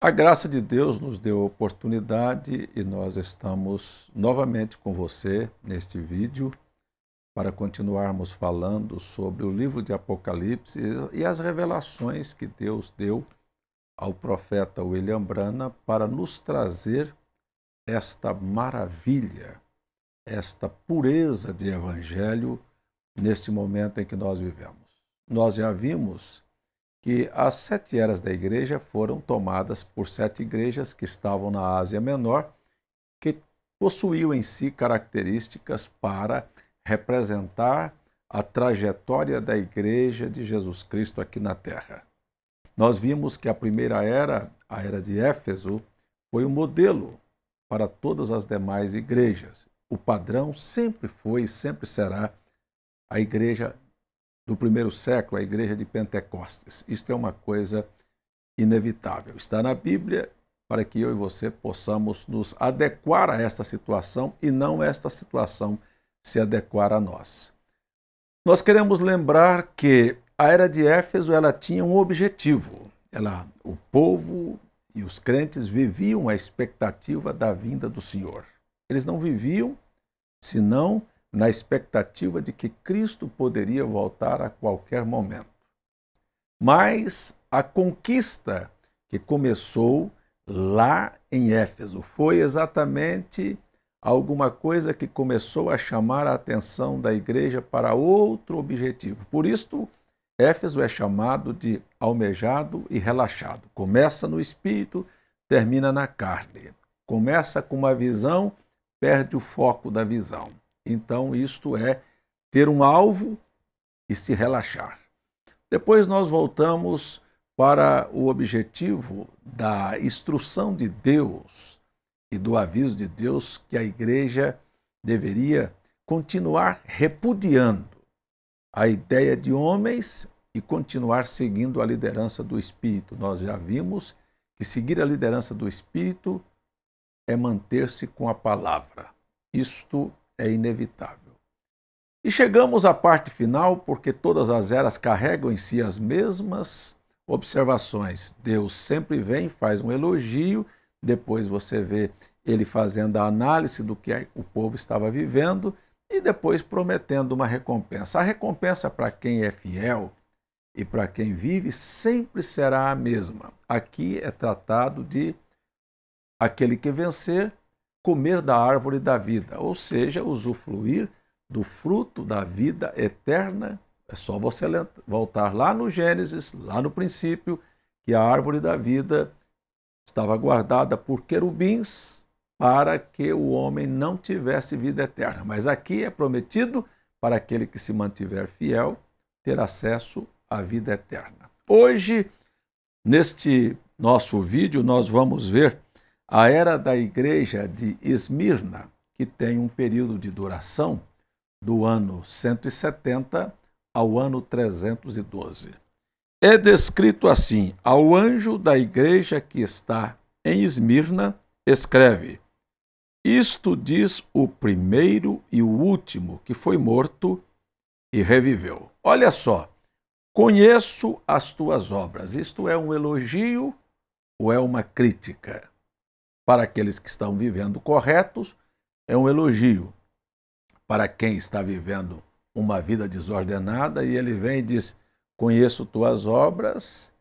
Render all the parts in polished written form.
A graça de Deus nos deu a oportunidade e nós estamos novamente com você neste vídeo para continuarmos falando sobre o livro de Apocalipse e as revelações que Deus deu ao profeta William Branham para nos trazer esta maravilha, esta pureza de evangelho neste momento em que nós vivemos. Nós já vimos que as 7 eras da igreja foram tomadas por 7 igrejas que estavam na Ásia Menor, que possuíam em si características para representar a trajetória da igreja de Jesus Cristo aqui na Terra. Nós vimos que a primeira era, a era de Éfeso, foi um modelo para todas as demais igrejas. O padrão sempre foi e sempre será a igreja do primeiro século, a igreja de Pentecostes. Isto é uma coisa inevitável. Está na Bíblia para que eu e você possamos nos adequar a esta situação e não esta situação se adequar a nós. Nós queremos lembrar que a era de Éfeso ela tinha um objetivo. O povo e os crentes viviam a expectativa da vinda do Senhor. Eles não viviam senão na expectativa de que Cristo poderia voltar a qualquer momento. Mas a conquista que começou lá em Éfeso foi exatamente alguma coisa que começou a chamar a atenção da igreja para outro objetivo. Por isso, Éfeso é chamado de almejado e relaxado. Começa no espírito, termina na carne. Começa com uma visão, perde o foco da visão. Então, isto é ter um alvo e se relaxar. Depois nós voltamos para o objetivo da instrução de Deus e do aviso de Deus que a igreja deveria continuar repudiando a ideia de homens e continuar seguindo a liderança do Espírito. Nós já vimos que seguir a liderança do Espírito é manter-se com a palavra. Isto é inevitável. E chegamos à parte final, porque todas as eras carregam em si as mesmas observações. Deus sempre vem, faz um elogio, depois você vê ele fazendo a análise do que o povo estava vivendo e depois prometendo uma recompensa. A recompensa para quem é fiel e para quem vive sempre será a mesma. Aqui é tratado de aquele que vencer, comer da árvore da vida, ou seja, usufruir do fruto da vida eterna. É só você voltar lá no Gênesis, lá no princípio, que a árvore da vida estava guardada por querubins para que o homem não tivesse vida eterna. Mas aqui é prometido para aquele que se mantiver fiel ter acesso à vida eterna. Hoje, neste nosso vídeo, nós vamos ver a era da igreja de Esmirna, que tem um período de duração do ano 170 ao ano 312. É descrito assim: ao anjo da igreja que está em Esmirna, escreve: isto diz o primeiro e o último que foi morto e reviveu. Olha só, conheço as tuas obras. Isto é um elogio ou é uma crítica? Para aqueles que estão vivendo corretos, é um elogio. Para quem está vivendo uma vida desordenada, e ele vem e diz: conheço tuas obras.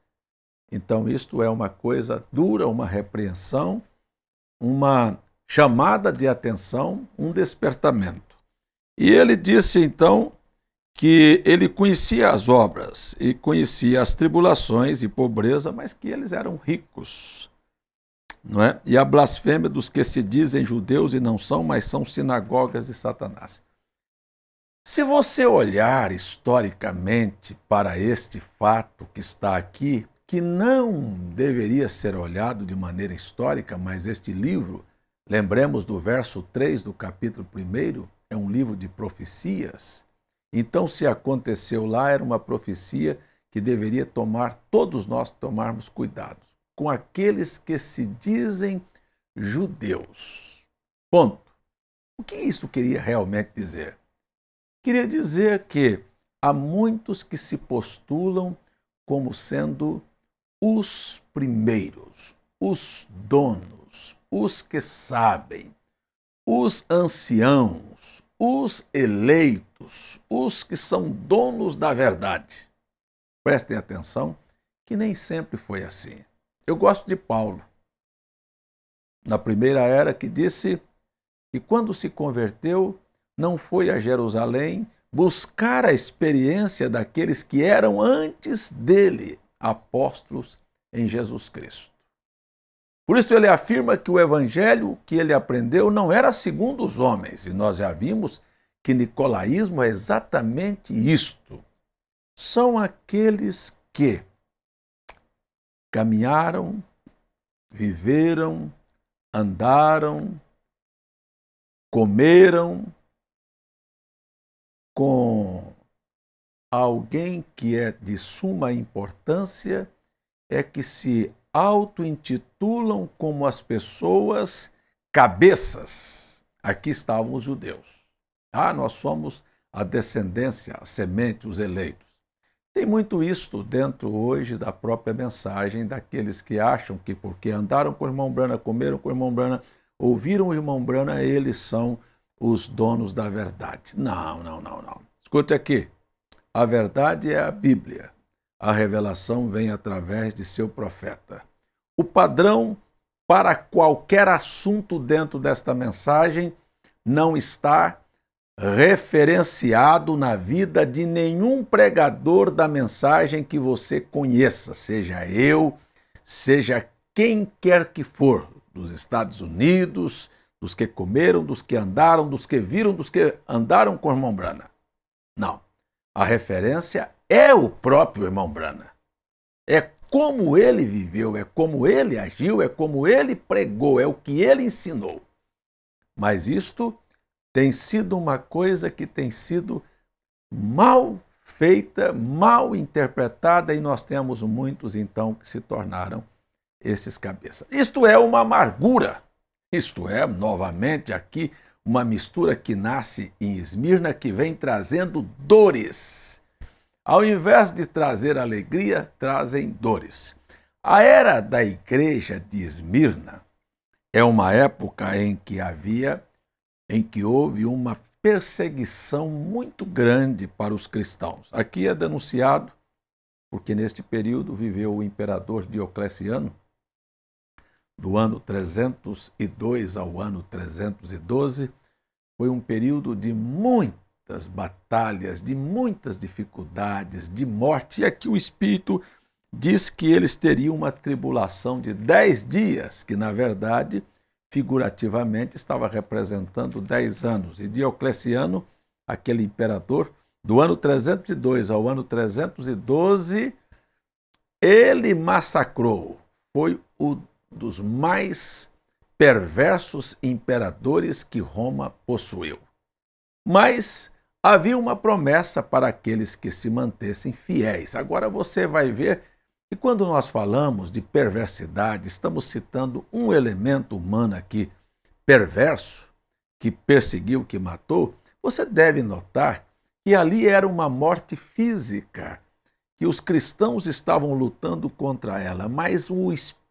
Então, isto é uma coisa dura, uma repreensão, uma chamada de atenção, um despertamento. E ele disse, então, que ele conhecia as obras e conhecia as tribulações e pobreza, mas que eles eram ricos. Não é? E a blasfêmia dos que se dizem judeus e não são, mas são sinagogas de Satanás. Se você olhar historicamente para este fato que está aqui, que não deveria ser olhado de maneira histórica, mas este livro, lembremos do verso 3 do capítulo 1, é um livro de profecias. Então, se aconteceu lá, era uma profecia que deveria todos nós tomarmos cuidado com aqueles que se dizem judeus. Ponto. O que isso queria realmente dizer? Queria dizer que há muitos que se postulam como sendo os primeiros, os donos, os que sabem, os anciãos, os eleitos, os que são donos da verdade. Prestem atenção que nem sempre foi assim. Eu gosto de Paulo, na primeira era, que disse que quando se converteu, não foi a Jerusalém buscar a experiência daqueles que eram antes dele, apóstolos em Jesus Cristo. Por isso ele afirma que o evangelho que ele aprendeu não era segundo os homens, e nós já vimos que nicolaísmo é exatamente isto. São aqueles que caminharam, viveram, andaram, comeram com alguém que é de suma importância, é que se auto-intitulam como as pessoas cabeças. Aqui estavam os judeus. Nós somos a descendência, a semente, os eleitos. Tem muito isto dentro hoje da própria mensagem daqueles que acham que porque andaram com o irmão Brana, comeram com o irmão Brana, ouviram o irmão Brana, eles são os donos da verdade. Não. Escute aqui. A verdade é a Bíblia. A revelação vem através de seu profeta. O padrão para qualquer assunto dentro desta mensagem não está referenciado na vida de nenhum pregador da mensagem que você conheça, seja eu, seja quem quer que for, dos Estados Unidos, dos que comeram, dos que andaram, dos que viram, dos que andaram com o irmão Brana. Não. A referência é o próprio irmão Brana. É como ele viveu, é como ele agiu, é como ele pregou, é o que ele ensinou. Mas isto tem sido uma coisa que tem sido mal feita, mal interpretada, e nós temos muitos, então, que se tornaram esses cabeças. Isto é uma amargura. Isto é, novamente, aqui, uma mistura que nasce em Esmirna, que vem trazendo dores. Ao invés de trazer alegria, trazem dores. A era da igreja de Esmirna é uma época em que houve uma perseguição muito grande para os cristãos. Aqui é denunciado, porque neste período viveu o imperador Diocleciano, do ano 302 ao ano 312, foi um período de muitas batalhas, de muitas dificuldades, de morte. E aqui o Espírito diz que eles teriam uma tribulação de 10 dias, que na verdade, figurativamente, estava representando 10 anos. E Diocleciano, aquele imperador, do ano 302 ao ano 312, ele massacrou. Foi o dos mais perversos imperadores que Roma possuiu. Mas havia uma promessa para aqueles que se mantessem fiéis. Agora você vai ver que quando nós falamos de perversidade, estamos citando um elemento humano aqui, perverso, que perseguiu, que matou. Você deve notar que ali era uma morte física, que os cristãos estavam lutando contra ela, mas o espírito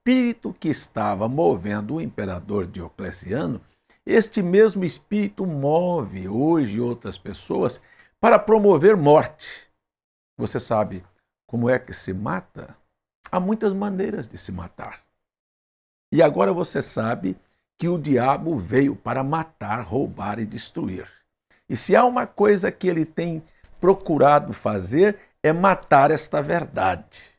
que estava movendo o imperador Diocleciano, este mesmo espírito move hoje outras pessoas para promover morte. Você sabe como é que se mata? Há muitas maneiras de se matar. E agora você sabe que o diabo veio para matar, roubar e destruir. E se há uma coisa que ele tem procurado fazer, é matar esta verdade.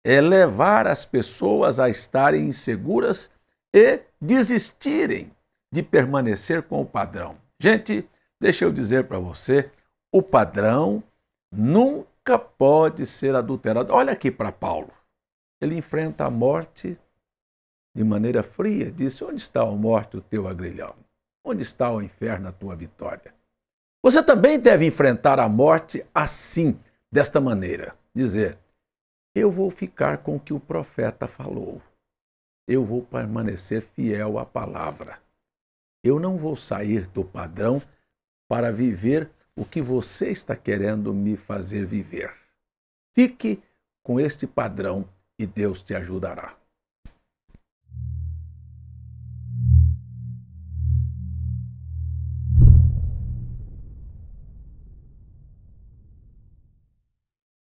É levar as pessoas a estarem inseguras e desistirem de permanecer com o padrão. Gente, deixa eu dizer para você, o padrão nunca pode ser adulterado. Olha aqui para Paulo. Ele enfrenta a morte de maneira fria. Disse, onde está a morte, o teu agrilhão? Onde está o inferno, a tua vitória? Você também deve enfrentar a morte assim, desta maneira. Dizer, eu vou ficar com o que o profeta falou. Eu vou permanecer fiel à palavra. Eu não vou sair do padrão para viver o que você está querendo me fazer viver. Fique com este padrão e Deus te ajudará.